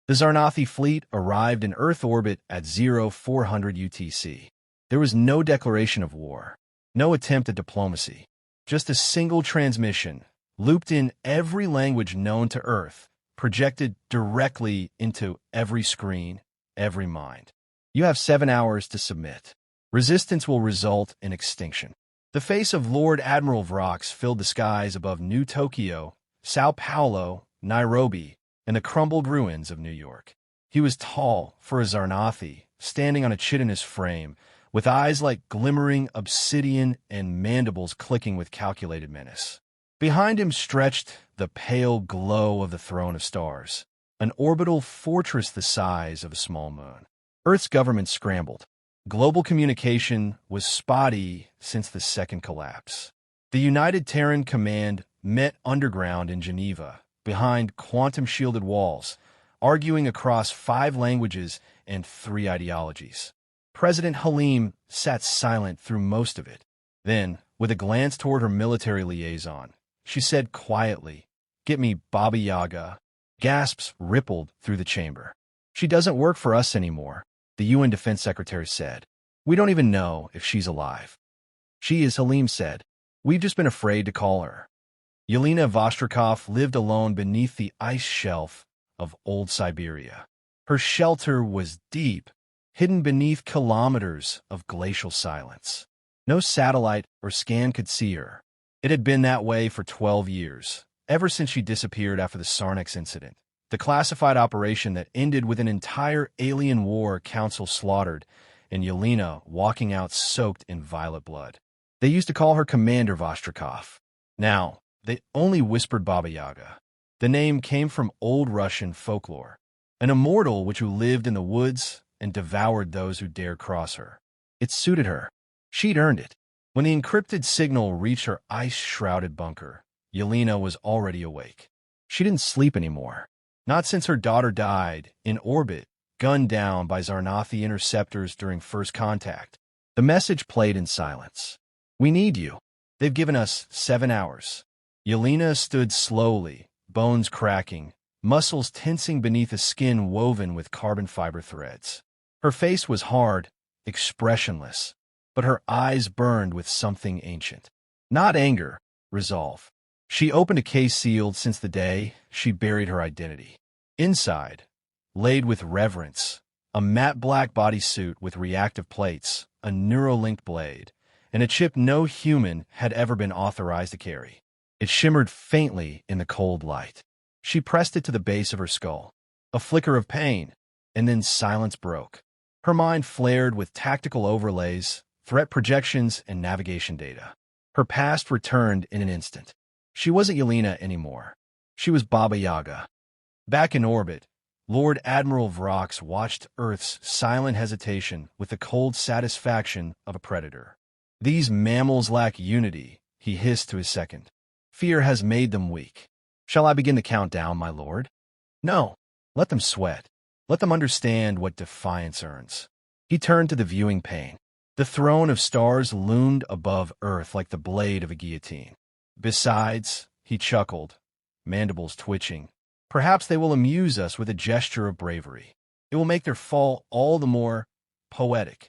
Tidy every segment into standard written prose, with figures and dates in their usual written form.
The Xarnathi fleet arrived in Earth orbit at 0400 UTC. There was no declaration of war, no attempt at diplomacy, just a single transmission, looped in every language known to Earth, projected directly into every screen, every mind. You have 7 hours to submit. Resistance will result in extinction. The face of Lord Admiral Vrox filled the skies above New Tokyo, Sao Paulo, Nairobi, and the crumbled ruins of New York. He was tall for a Xarnathi, standing on a chitinous frame, with eyes like glimmering obsidian and mandibles clicking with calculated menace. Behind him stretched the pale glow of the Throne of Stars, an orbital fortress the size of a small moon. Earth's government scrambled. Global communication was spotty since the second collapse. The United Terran Command met underground in Geneva, behind quantum-shielded walls, arguing across 5 languages and 3 ideologies. President Halim sat silent through most of it. Then, with a glance toward her military liaison, she said quietly, "Get me Baba Yaga." Gasps rippled through the chamber. "She doesn't work for us anymore," the UN Defense Secretary said. "We don't even know if she's alive." "She is," Halim said. "We've just been afraid to call her." Yelena Vostrikov lived alone beneath the ice shelf of old Siberia. Her shelter was deep, hidden beneath kilometers of glacial silence. No satellite or scan could see her. It had been that way for 12 years, ever since she disappeared after the Sarnex incident, the classified operation that ended with an entire alien war council slaughtered and Yelena walking out soaked in violet blood. They used to call her Commander Vostrikov. Now, they only whispered Baba Yaga. The name came from old Russian folklore, an immortal witch who lived in the woods and devoured those who dared cross her. It suited her. She'd earned it. When the encrypted signal reached her ice-shrouded bunker, Yelena was already awake. She didn't sleep anymore. Not since her daughter died, in orbit, gunned down by Xarnathi interceptors during first contact. The message played in silence. "We need you. They've given us 7 hours." Yelena stood slowly, bones cracking, muscles tensing beneath a skin woven with carbon fiber threads. Her face was hard, expressionless, but her eyes burned with something ancient. Not anger, resolve. She opened a case sealed since the day she buried her identity. Inside, laid with reverence, a matte black bodysuit with reactive plates, a Neuralink blade, and a chip no human had ever been authorized to carry. It shimmered faintly in the cold light. She pressed it to the base of her skull. A flicker of pain, and then silence broke. Her mind flared with tactical overlays, threat projections, and navigation data. Her past returned in an instant. She wasn't Yelena anymore. She was Baba Yaga. Back in orbit, Lord Admiral Vrox watched Earth's silent hesitation with the cold satisfaction of a predator. "These mammals lack unity," he hissed to his second. "Fear has made them weak. Shall I begin the countdown, my lord?" "No. Let them sweat. Let them understand what defiance earns." He turned to the viewing pane. The Throne of Stars loomed above Earth like the blade of a guillotine. "Besides," he chuckled, mandibles twitching, "perhaps they will amuse us with a gesture of bravery. It will make their fall all the more poetic."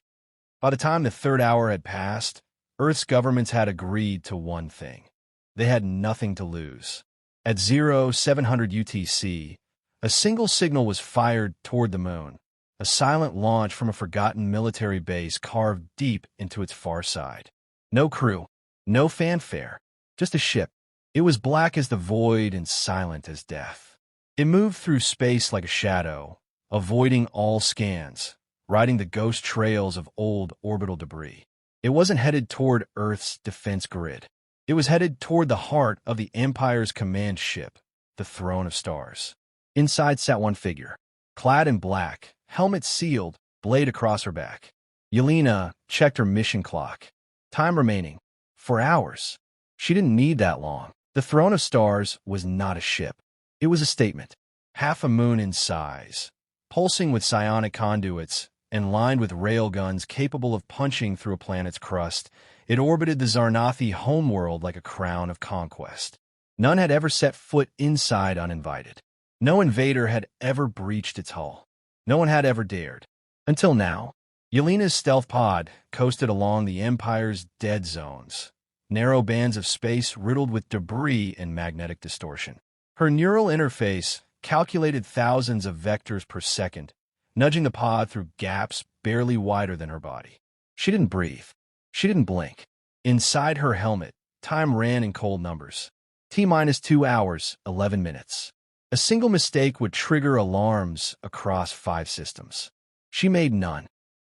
By the time the 3rd hour had passed, Earth's governments had agreed to one thing. They had nothing to lose. At 0700 UTC, a single signal was fired toward the moon, a silent launch from a forgotten military base carved deep into its far side. No crew, no fanfare, just a ship. It was black as the void and silent as death. It moved through space like a shadow, avoiding all scans, riding the ghost trails of old orbital debris. It wasn't headed toward Earth's defense grid. It was headed toward the heart of the Empire's command ship, the Throne of Stars. Inside sat one figure, clad in black, helmet sealed, blade across her back. Yelena checked her mission clock. Time remaining. 4 hours. She didn't need that long. The Throne of Stars was not a ship. It was a statement. Half a moon in size, pulsing with psionic conduits, and lined with railguns capable of punching through a planet's crust, it orbited the Xarnathi homeworld like a crown of conquest. None had ever set foot inside uninvited. No invader had ever breached its hull. No one had ever dared. Until now. Yelena's stealth pod coasted along the Empire's dead zones, narrow bands of space riddled with debris and magnetic distortion. Her neural interface calculated thousands of vectors per second, nudging the pod through gaps barely wider than her body. She didn't breathe. She didn't blink. Inside her helmet, time ran in cold numbers. T-minus 2 hours, 11 minutes. A single mistake would trigger alarms across 5 systems. She made none.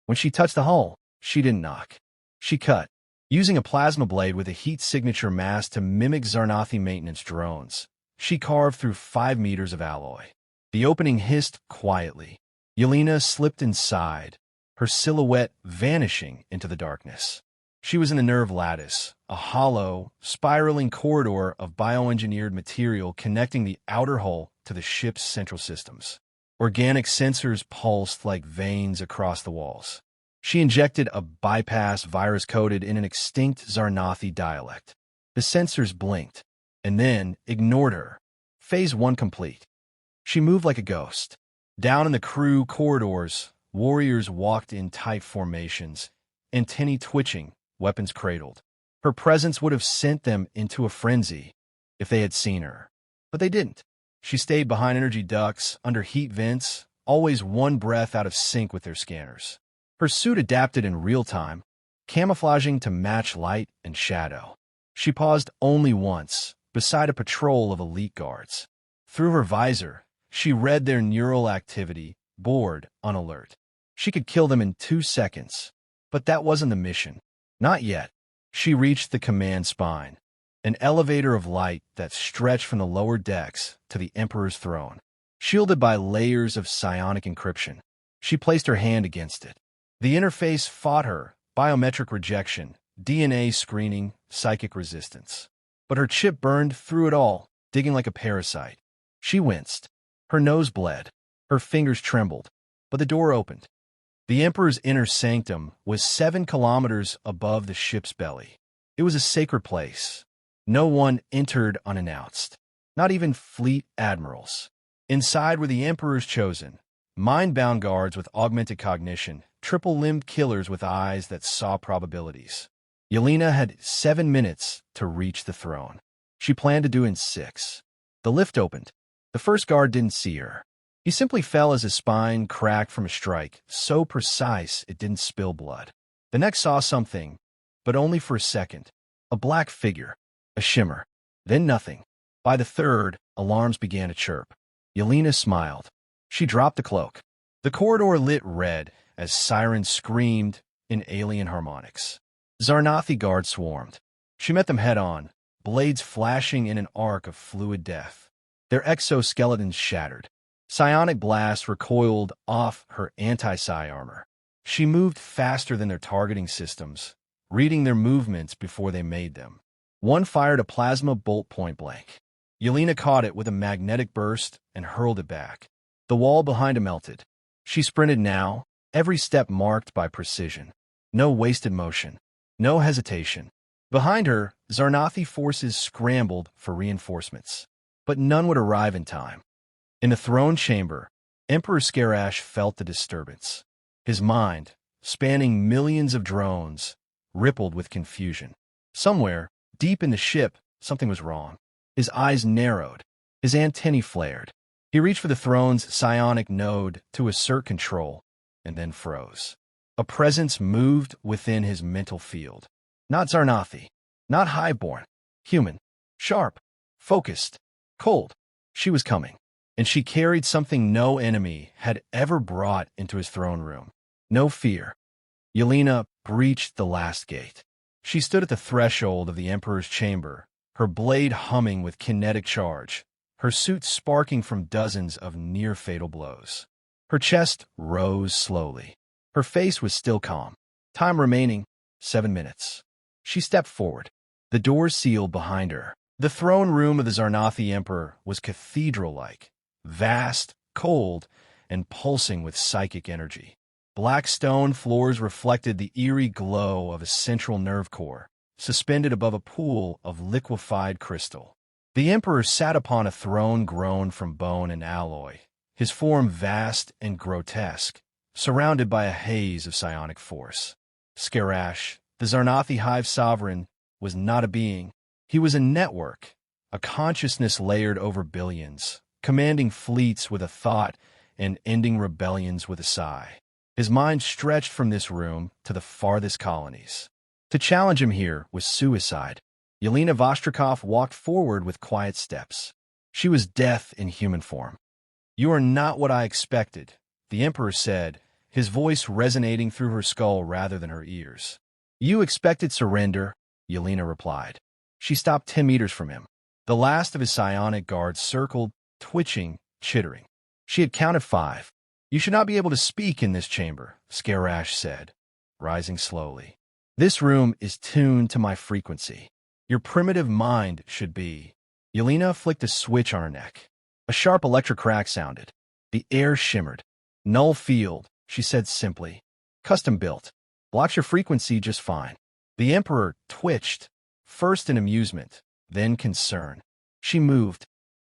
When she touched the hull, she didn't knock. She cut, using a plasma blade with a heat signature mask to mimic Xarnathi maintenance drones. She carved through 5 meters of alloy. The opening hissed quietly. Yelena slipped inside, her silhouette vanishing into the darkness. She was in the nerve lattice, a hollow, spiraling corridor of bioengineered material connecting the outer hull to the ship's central systems. Organic sensors pulsed like veins across the walls. She injected a bypass virus coded in an extinct Xarnathi dialect. The sensors blinked, and then ignored her. Phase 1 complete. She moved like a ghost. Down in the crew corridors, warriors walked in tight formations, antennae twitching, weapons cradled. Her presence would have sent them into a frenzy if they had seen her. But they didn't. She stayed behind energy ducts, under heat vents, always one breath out of sync with their scanners. Her suit adapted in real time, camouflaging to match light and shadow. She paused only once, beside a patrol of elite guards. Through her visor, she read their neural activity, bored, on alert. She could kill them in 2 seconds. But that wasn't the mission. Not yet. She reached the command spine, an elevator of light that stretched from the lower decks to the Emperor's throne. Shielded by layers of psionic encryption, she placed her hand against it. The interface fought her, biometric rejection, DNA screening, psychic resistance. But her chip burned through it all, digging like a parasite. She winced. Her nose bled. Her fingers trembled. But the door opened. The Emperor's inner sanctum was 7 kilometers above the ship's belly. It was a sacred place. No one entered unannounced. Not even fleet admirals. Inside were the Emperor's chosen, mind-bound guards with augmented cognition, triple-limbed killers with eyes that saw probabilities. Yelena had 7 minutes to reach the throne. She planned to do in 6. The lift opened. The first guard didn't see her. He simply fell as his spine cracked from a strike, so precise it didn't spill blood. The next saw something, but only for a second. A black figure. A shimmer. Then nothing. By the third, alarms began to chirp. Yelena smiled. She dropped the cloak. The corridor lit red as sirens screamed in alien harmonics. Xarnathi guards swarmed. She met them head-on, blades flashing in an arc of fluid death. Their exoskeletons shattered. Psionic blasts recoiled off her anti-psi armor. She moved faster than their targeting systems, reading their movements before they made them. One fired a plasma bolt point-blank. Yelena caught it with a magnetic burst and hurled it back. The wall behind her melted. She sprinted now, every step marked by precision. No wasted motion. No hesitation. Behind her, Xarnathi forces scrambled for reinforcements. But none would arrive in time. In the throne chamber, Emperor Skarash felt the disturbance. His mind, spanning millions of drones, rippled with confusion. Somewhere, deep in the ship, something was wrong. His eyes narrowed. His antennae flared. He reached for the throne's psionic node to assert control, and then froze. A presence moved within his mental field. Not Xarnathi. Not highborn. Human. Sharp. Focused. Cold. She was coming. And she carried something no enemy had ever brought into his throne room. No fear. Yelena breached the last gate. She stood at the threshold of the Emperor's chamber, her blade humming with kinetic charge, her suit sparking from dozens of near-fatal blows. Her chest rose slowly. Her face was still calm. Time remaining, 7 minutes. She stepped forward. The doors sealed behind her. The throne room of the Xarnathi Emperor was cathedral-like, vast, cold, and pulsing with psychic energy. Black stone floors reflected the eerie glow of a central nerve core, suspended above a pool of liquefied crystal. The Emperor sat upon a throne grown from bone and alloy, his form vast and grotesque, surrounded by a haze of psionic force. Skarash, the Xarnathi Hive sovereign, was not a being. He was a network, a consciousness layered over billions, commanding fleets with a thought and ending rebellions with a sigh. His mind stretched from this room to the farthest colonies. To challenge him here was suicide. Yelena Vostrikov walked forward with quiet steps. She was death in human form. "You are not what I expected," the Emperor said, his voice resonating through her skull rather than her ears. "You expected surrender," Yelena replied. She stopped 10 meters from him. The last of his psionic guards circled, twitching, chittering. She had counted 5. "You should not be able to speak in this chamber," Skarash said, rising slowly. "This room is tuned to my frequency. Your primitive mind should be." Yelena flicked a switch on her neck. A sharp electric crack sounded. The air shimmered. "Null field," she said simply. "Custom built. Blocks your frequency just fine." The Emperor twitched, first in amusement, then concern. She moved.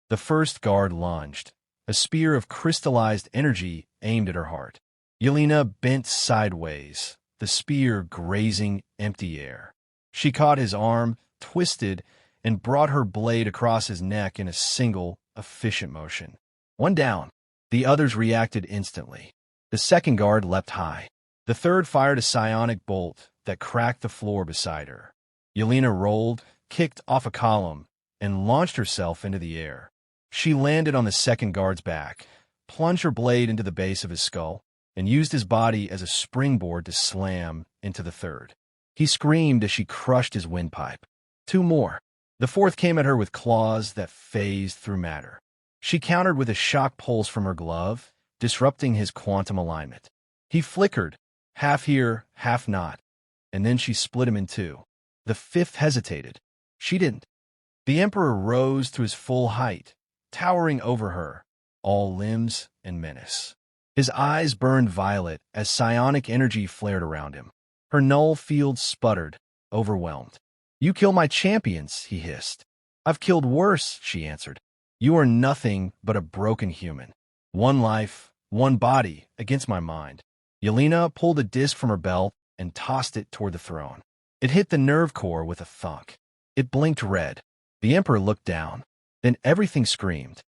The first guard lunged, a spear of crystallized energy aimed at her heart. Yelena bent sideways, the spear grazing empty air. She caught his arm, twisted, and brought her blade across his neck in a single, efficient motion. One down. The others reacted instantly. The second guard leapt high. The third fired a psionic bolt that cracked the floor beside her. Yelena rolled, kicked off a column, and launched herself into the air. She landed on the second guard's back, plunged her blade into the base of his skull, and used his body as a springboard to slam into the third. He screamed as she crushed his windpipe. 2 more. The fourth came at her with claws that phased through matter. She countered with a shock pulse from her glove, disrupting his quantum alignment. He flickered, half here, half not, and then she split him in 2. The fifth hesitated. She didn't. The Emperor rose to his full height, towering over her, all limbs and menace. His eyes burned violet as psionic energy flared around him. Her null field sputtered, overwhelmed. "You kill my champions," he hissed. "I've killed worse," she answered. "You are nothing but a broken human. One life, one body, against my mind." Yelena pulled a disc from her belt and tossed it toward the throne. It hit the nerve core with a thunk. It blinked red. The Emperor looked down. Then everything screamed.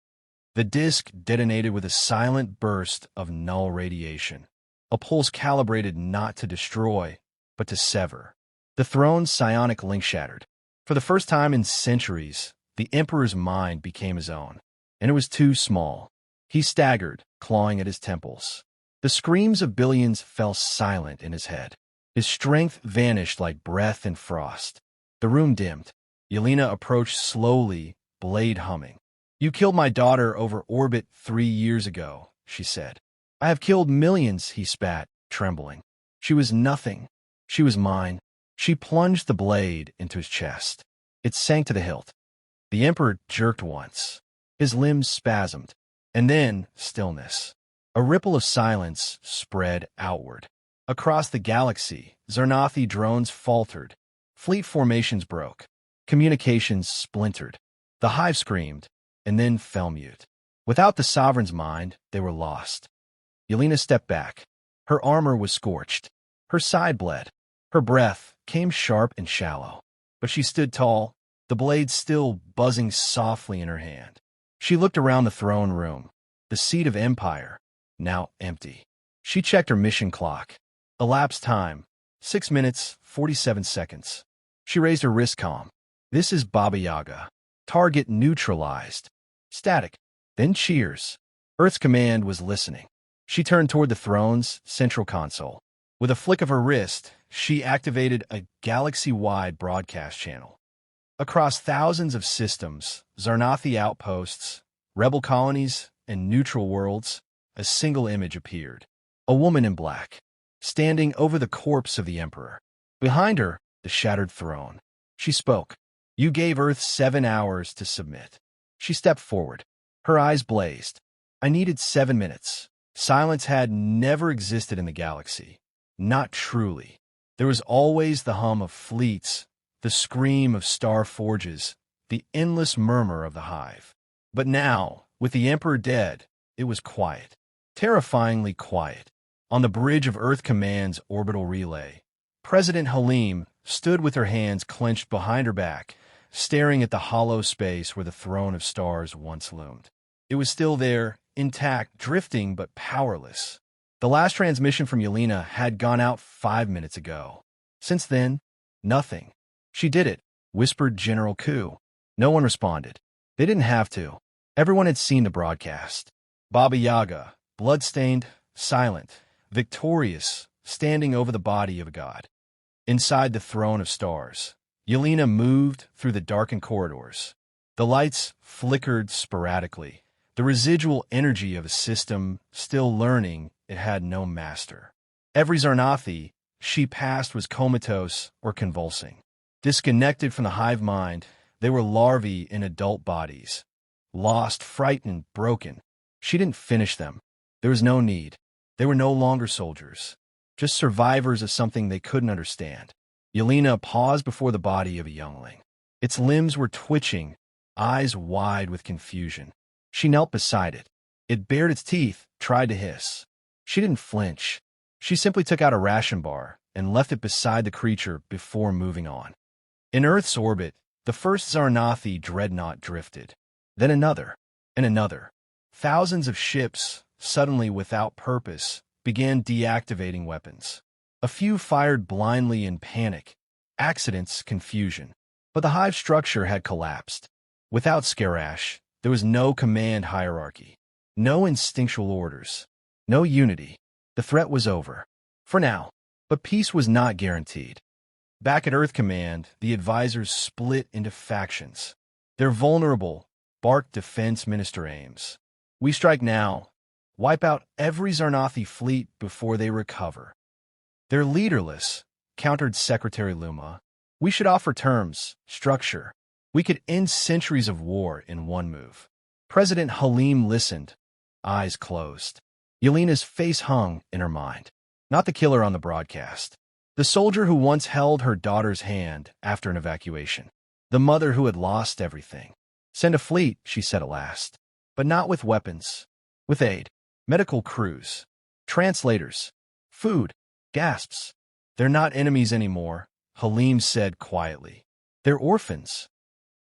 The disc detonated with a silent burst of null radiation, a pulse calibrated not to destroy, but to sever. The throne's psionic link shattered. For the first time in centuries, the Emperor's mind became his own, and it was too small. He staggered, clawing at his temples. The screams of billions fell silent in his head. His strength vanished like breath in frost. The room dimmed. Yelena approached slowly, blade humming. "You killed my daughter over orbit 3 years ago," she said. "I have killed millions," he spat, trembling. "She was nothing. She was mine." She plunged the blade into his chest. It sank to the hilt. The Emperor jerked once. His limbs spasmed. And then stillness. A ripple of silence spread outward. Across the galaxy, Xarnathi drones faltered. Fleet formations broke. Communications splintered. The hive screamed, and then fell mute. Without the sovereign's mind, they were lost. Yelena stepped back. Her armor was scorched. Her side bled. Her breath came sharp and shallow. But she stood tall, the blade still buzzing softly in her hand. She looked around the throne room, the seat of empire, now empty. She checked her mission clock. Elapsed time, 6 minutes, 47 seconds. She raised her wrist calm. "This is Baba Yaga. Target neutralized." Static. Then cheers. Earth's command was listening. She turned toward the throne's central console. With a flick of her wrist, she activated a galaxy-wide broadcast channel. Across thousands of systems, Xarnathi outposts, rebel colonies, and neutral worlds, a single image appeared. A woman in black, standing over the corpse of the Emperor. Behind her, the shattered throne. She spoke. "You gave Earth 7 hours to submit." She stepped forward. Her eyes blazed. "I needed 7 minutes." Silence had never existed in the galaxy. Not truly. There was always the hum of fleets, the scream of star forges, the endless murmur of the hive. But now, with the Emperor dead, it was quiet. Terrifyingly quiet. On the bridge of Earth Command's orbital relay, President Halim stood with her hands clenched behind her back, staring at the hollow space where the throne of stars once loomed. It was still there, intact, drifting but powerless. The last transmission from Yelena had gone out 5 minutes ago. Since then, nothing. "She did it," whispered General Ku. No one responded. They didn't have to. Everyone had seen the broadcast. Baba Yaga, blood-stained, silent, victorious, standing over the body of a god. Inside the throne of stars, Yelena moved through the darkened corridors. The lights flickered sporadically, the residual energy of a system still learning it had no master. Every Xarnathi she passed was comatose or convulsing. Disconnected from the hive mind, they were larvae in adult bodies. Lost, frightened, broken. She didn't finish them. There was no need. They were no longer soldiers, just survivors of something they couldn't understand. Yelena paused before the body of a youngling. Its limbs were twitching, eyes wide with confusion. She knelt beside it. It bared its teeth, tried to hiss. She didn't flinch. She simply took out a ration bar and left it beside the creature before moving on. In Earth's orbit, the first Xarnathi dreadnought drifted. Then another, and another. Thousands of ships, suddenly without purpose, began deactivating weapons. A few fired blindly in panic. Accidents, confusion. But the hive structure had collapsed. Without Skarash, there was no command hierarchy. No instinctual orders. No unity. The threat was over. For now. But peace was not guaranteed. Back at Earth Command, the advisors split into factions. Their vulnerable, barked Defense Minister aims. "We strike now. Wipe out every Xarnathi fleet before they recover." "They're leaderless," countered Secretary Luma. "We should offer terms, structure. We could end centuries of war in one move." President Halim listened, eyes closed. Yelena's face hung in her mind. Not the killer on the broadcast. The soldier who once held her daughter's hand after an evacuation. The mother who had lost everything. "Send a fleet," she said at last. "But not with weapons. With aid. Medical crews. Translators. Food. Gasps. They're not enemies anymore," Halim said quietly. "They're orphans."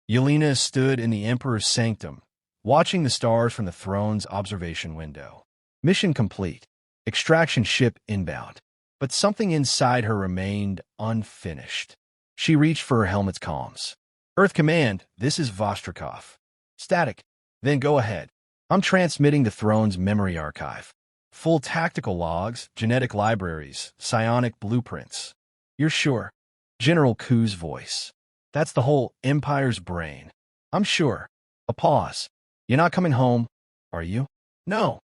Yelena stood in the Emperor's sanctum, watching the stars from the throne's observation window. Mission complete. Extraction ship inbound. But something inside her remained unfinished. She reached for her helmet's comms. "Earth Command, this is Vostrikov." "Static." "Then go ahead. I'm transmitting the throne's memory archive. Full tactical logs, genetic libraries, psionic blueprints." "You're sure?" General Ku's voice. "That's the whole Empire's brain." "I'm sure." A pause. "You're not coming home, are you?" "No."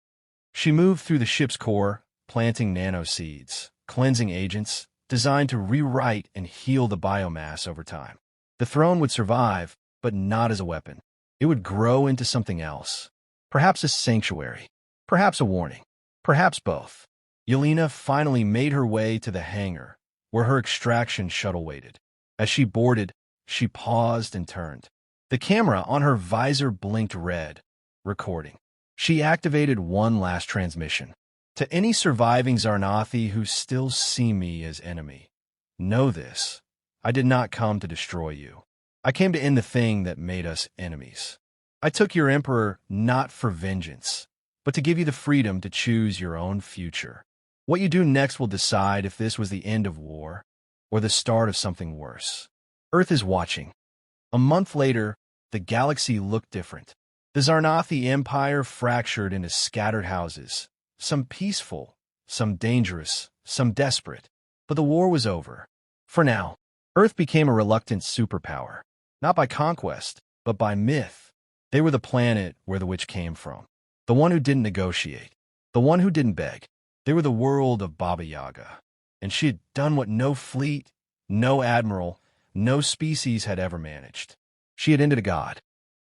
She moved through the ship's core, planting nanoseeds, cleansing agents, designed to rewrite and heal the biomass over time. The throne would survive, but not as a weapon. It would grow into something else. Perhaps a sanctuary. Perhaps a warning. Perhaps both. Yelena finally made her way to the hangar, where her extraction shuttle waited. As she boarded, she paused and turned. The camera on her visor blinked red, recording. She activated one last transmission. "To any surviving Xarnathi who still see me as enemy, know this. I did not come to destroy you. I came to end the thing that made us enemies. I took your Emperor not for vengeance, but to give you the freedom to choose your own future. What you do next will decide if this was the end of war or the start of something worse. Earth is watching." A month later, the galaxy looked different. The Xarnathi Empire fractured into scattered houses, some peaceful, some dangerous, some desperate. But the war was over. For now, Earth became a reluctant superpower, not by conquest, but by myth. They were the planet where the witch came from, the one who didn't negotiate, the one who didn't beg. They were the world of Baba Yaga, and she had done what no fleet, no admiral, no species had ever managed. She had ended a god.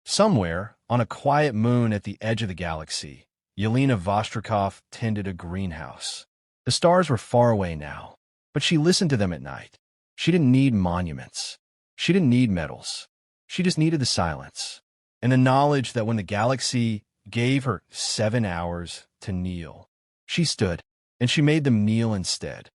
Somewhere, on a quiet moon at the edge of the galaxy, Yelena Vostrikov tended a greenhouse. The stars were far away now, but she listened to them at night. She didn't need monuments. She didn't need medals. She just needed the silence and the knowledge that when the galaxy gave her 7 hours to kneel, she stood, and she made them kneel instead.